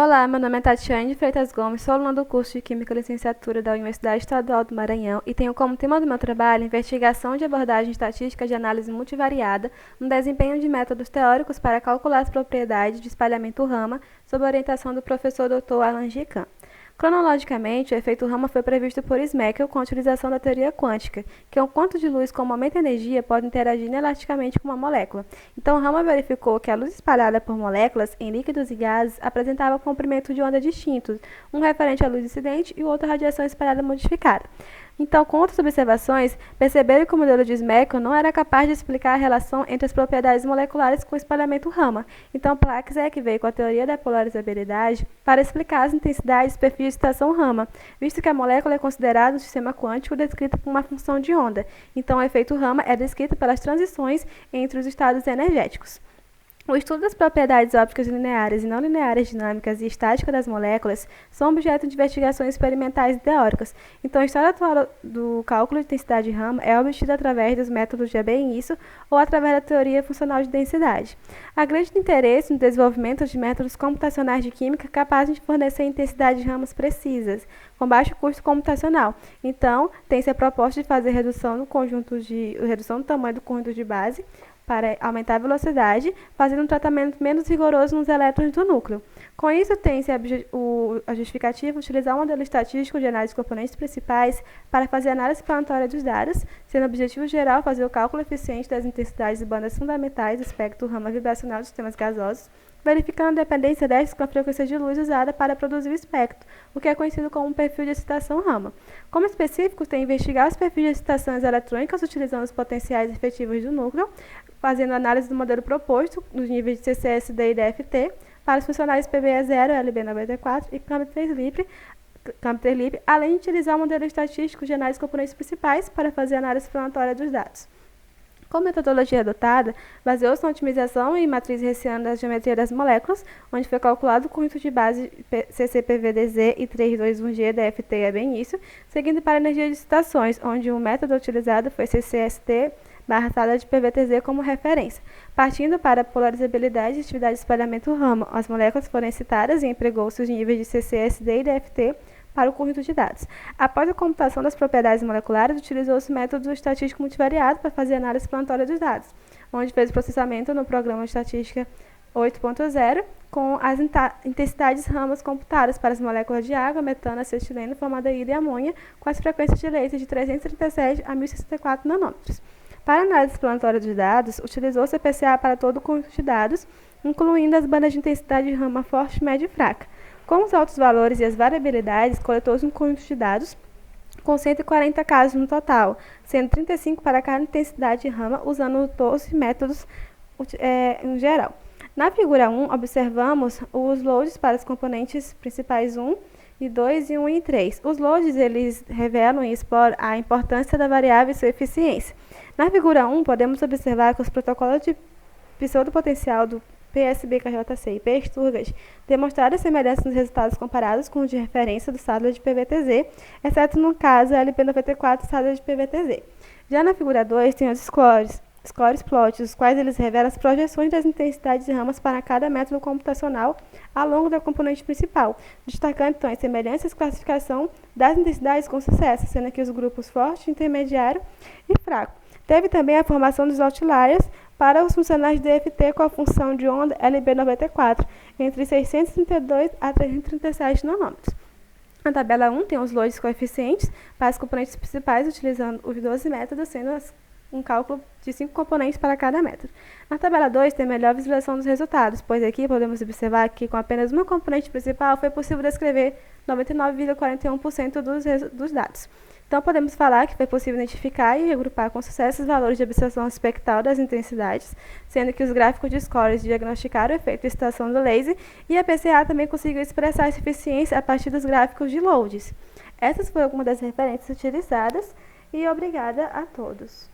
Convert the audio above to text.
Olá, meu nome é Tatiane de Freitas Gomes, sou aluna do curso de Química e Licenciatura da Universidade Estadual do Maranhão e tenho como tema do meu trabalho investigação de abordagem estatística de análise multivariada no desempenho de métodos teóricos para calcular as propriedades de espalhamento Raman sob a orientação do professor Dr. Alan Gican. Cronologicamente, o efeito Raman foi previsto por Smeckel com a utilização da teoria quântica, que um ponto de luz com momento e energia pode interagir inelasticamente com uma molécula. Então, Raman verificou que a luz espalhada por moléculas em líquidos e gases apresentava comprimento de onda distintos, um referente à luz incidente e o outro à radiação espalhada modificada. Então, com outras observações, perceberam que o modelo de Smeckel não era capaz de explicar a relação entre as propriedades moleculares com o espalhamento Raman. Então, Placzek veio com a teoria da polarizabilidade para explicar as intensidades e perfis de excitação Raman, visto que a molécula é considerada um sistema quântico descrito por uma função de onda. Então, o efeito Raman é descrito pelas transições entre os estados energéticos. O estudo das propriedades ópticas lineares e não lineares dinâmicas e estática das moléculas são objeto de investigações experimentais e teóricas. Então, a história atual do cálculo de intensidade de Raman é obtida através dos métodos de Abe-Inisso ou através da teoria funcional de densidade. Há grande interesse no desenvolvimento de métodos computacionais de química capazes de fornecer intensidades de Raman precisas, com baixo custo computacional. Então, tem-se a proposta de fazer redução do tamanho do conjunto de base para aumentar a velocidade, fazendo um tratamento menos rigoroso nos elétrons do núcleo. Com isso, tem-se a justificativa de utilizar um modelo estatístico de análise de componentes principais para fazer análise explanatória dos dados, sendo o objetivo geral fazer o cálculo eficiente das intensidades de bandas fundamentais do espectro Raman vibracional de sistemas gasosos, verificando a dependência destas com a frequência de luz usada para produzir o espectro, o que é conhecido como um perfil de excitação Raman. Como específico, tem investigar os perfis de excitações eletrônicas utilizando os potenciais efetivos do núcleo, fazendo análise do modelo proposto, nos níveis de CCSD e DFT, para os funcionais PBE0, LB94 e CAM3LIB, além de utilizar o modelo estatístico de análise de componentes principais para fazer a análise explanatória dos dados. Como metodologia adotada, baseou-se na otimização em matriz hessiana da geometria das moléculas, onde foi calculado o conjunto de base CCPVDZ e 321G DFT e Abe-Inisso, seguindo para a energia de excitações, onde o método utilizado foi CCST/sala de PVTZ como referência. Partindo para a polarizabilidade e atividade de espalhamento Raman, as moléculas foram excitadas e empregou-se os níveis de CCSD e DFT para o conjunto de dados. Após a computação das propriedades moleculares, utilizou-se o método estatístico multivariado para fazer a análise explanatória dos dados, onde fez o processamento no programa de estatística 8.0 com as intensidades Raman computadas para as moléculas de água, metano, acetileno, formaldeído e amônia, com as frequências de laser de 337 a 1064 nanômetros. Para a análise explanatória dos dados, utilizou-se a PCA para todo o conjunto de dados, incluindo as bandas de intensidade de Raman forte, média e fraca. Com os altos valores e as variabilidades, coletou-se um conjunto de dados com 140 casos no total, sendo 35 para cada intensidade de Raman, usando 12 métodos em geral. Na figura 1, observamos os loads para os componentes principais 1 e 2 e 1 e 3. Os loads eles revelam e exploram a importância da variável e sua eficiência. Na figura 1, podemos observar que os protocolos de pseudopotencial do PSB-KJC e P-Sturgis demonstraram semelhança nos resultados comparados com os de referência do Sadler de PVTZ, exceto no caso LP94 Sadler de PVTZ. Já na figura 2, tem os scores plots, os quais eles revelam as projeções das intensidades de Raman para cada método computacional ao longo da componente principal, destacando então as semelhanças e classificação das intensidades com sucesso, sendo aqui os grupos forte, intermediário e fraco. Teve também a formação dos outliers para os funcionais de DFT com a função de onda LB94, entre 632 a 337 nanômetros. A tabela 1 tem os loads coeficientes para as componentes principais, utilizando os 12 métodos, sendo um cálculo de 5 componentes para cada método. Na tabela 2 tem melhor visualização dos resultados, pois aqui podemos observar que com apenas uma componente principal foi possível descrever 99,41% dos dados. Então, podemos falar que foi possível identificar e agrupar com sucesso os valores de observação espectral das intensidades, sendo que os gráficos de scores diagnosticaram o efeito de excitação do laser e a PCA também conseguiu expressar essa eficiência a partir dos gráficos de loads. Essas foram algumas das referências utilizadas e obrigada a todos.